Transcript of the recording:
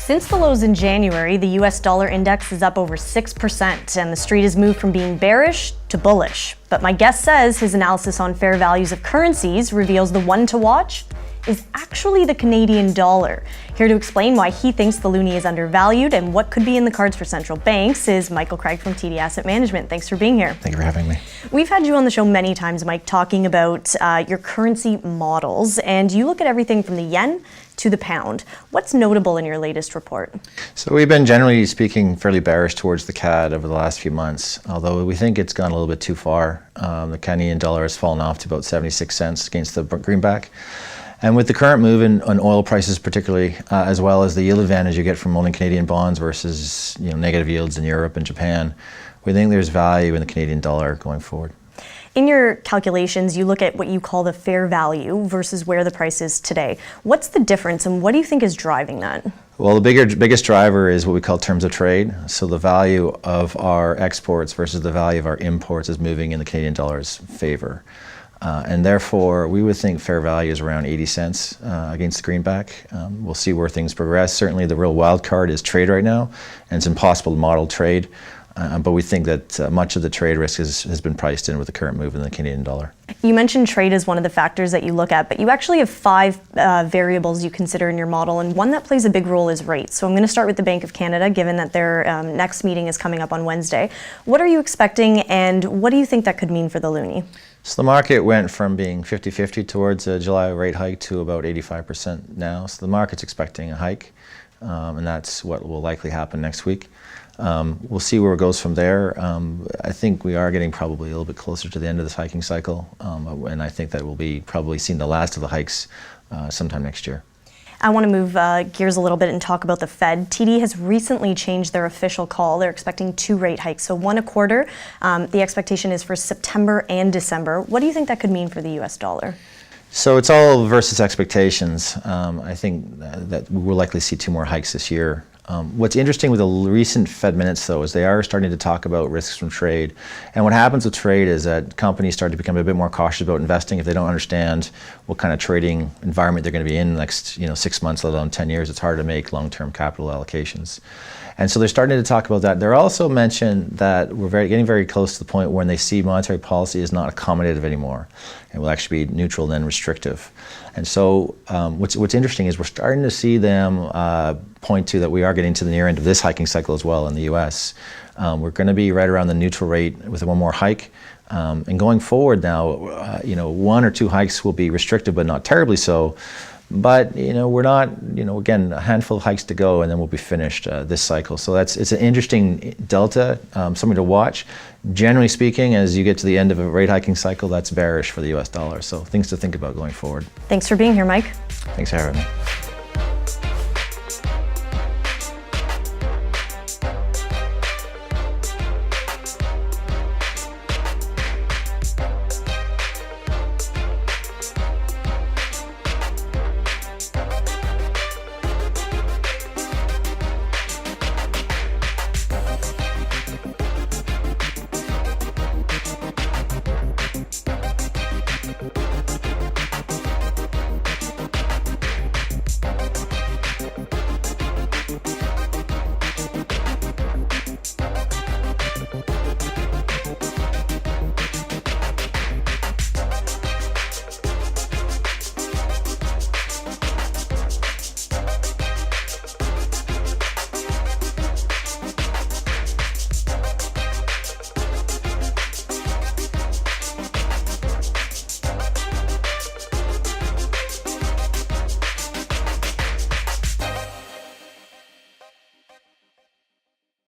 Since the lows in January, the US dollar index is up over 6%, and the street has moved from being bearish to bullish. But my guest says his analysis on fair values of currencies reveals the one to watch is actually the Canadian dollar. Here to explain why he thinks the loonie is undervalued and what could be in the cards for central banks is Michael Craig from TD Asset Management. Thanks for being here. Thank you for having me. We've had you on the show many times, Mike, talking about your currency models, and you look at everything from the yen to the pound. What's notable in your latest report? So we've been, generally speaking, fairly bearish towards the CAD over the last few months, although we think it's gone a little bit too far. The Canadian dollar has fallen off to about 76 cents against the greenback. And with the current move in oil prices particularly, as well as the yield advantage you get from owning Canadian bonds versus negative yields in Europe and Japan, we think there's value in the Canadian dollar going forward. In your calculations, you look at what you call the fair value versus where the price is today. What's the difference and what do you think is driving that? Well, the biggest driver is what we call terms of trade. So the value of our exports versus the value of our imports is moving in the Canadian dollar's favor. And therefore, we would think fair value is around 80 cents against the greenback. We'll see where things progress. Certainly the real wild card is trade right now, and it's impossible to model trade. But we think that much of the trade risk has been priced in with the current move in the Canadian dollar. You mentioned trade as one of the factors that you look at, but you actually have five variables you consider in your model, and one that plays a big role is rates. So I'm going to start with the Bank of Canada, given that their next meeting is coming up on Wednesday. What are you expecting, and what do you think that could mean for the loonie? So the market went from being 50-50 towards a July rate hike to about 85% now. So the market's expecting a hike, and that's what will likely happen next week. We'll see where it goes from there. I think we are getting probably a little bit closer to the end of this hiking cycle, and I think that we'll be probably seeing the last of the hikes sometime next year. I want to move gears a little bit and talk about the Fed. TD has recently changed their official call. They're expecting 2 rate hikes, so 1 a quarter. The expectation is for September and December. What do you think that could mean for the US dollar? So it's all versus expectations. I think that we will likely see 2 more hikes this year. What's interesting with the recent Fed minutes, though, is they are starting to talk about risks from trade. And what happens with trade is that companies start to become a bit more cautious about investing if they don't understand what kind of trading environment they're going to be in the next 6 months, let alone 10 years. It's hard to make long-term capital allocations. And so they're starting to talk about that. They're also mentioned that we're getting very close to the point when they see monetary policy is not accommodative anymore and will actually be neutral then restrictive. And so what's interesting is we're starting to see them point to that we are getting to the near end of this hiking cycle as well in the US. We're going to be right around the neutral rate with 1 more hike. And going forward now, 1 or 2 hikes will be restrictive, but not terribly so. But we're not, again, a handful of hikes to go, and then we'll be finished this cycle. So it's an interesting delta, something to watch. Generally speaking, as you get to the end of a rate hiking cycle, that's bearish for the US dollar. So things to think about going forward. Thanks for being here, Mike. Thanks for having me.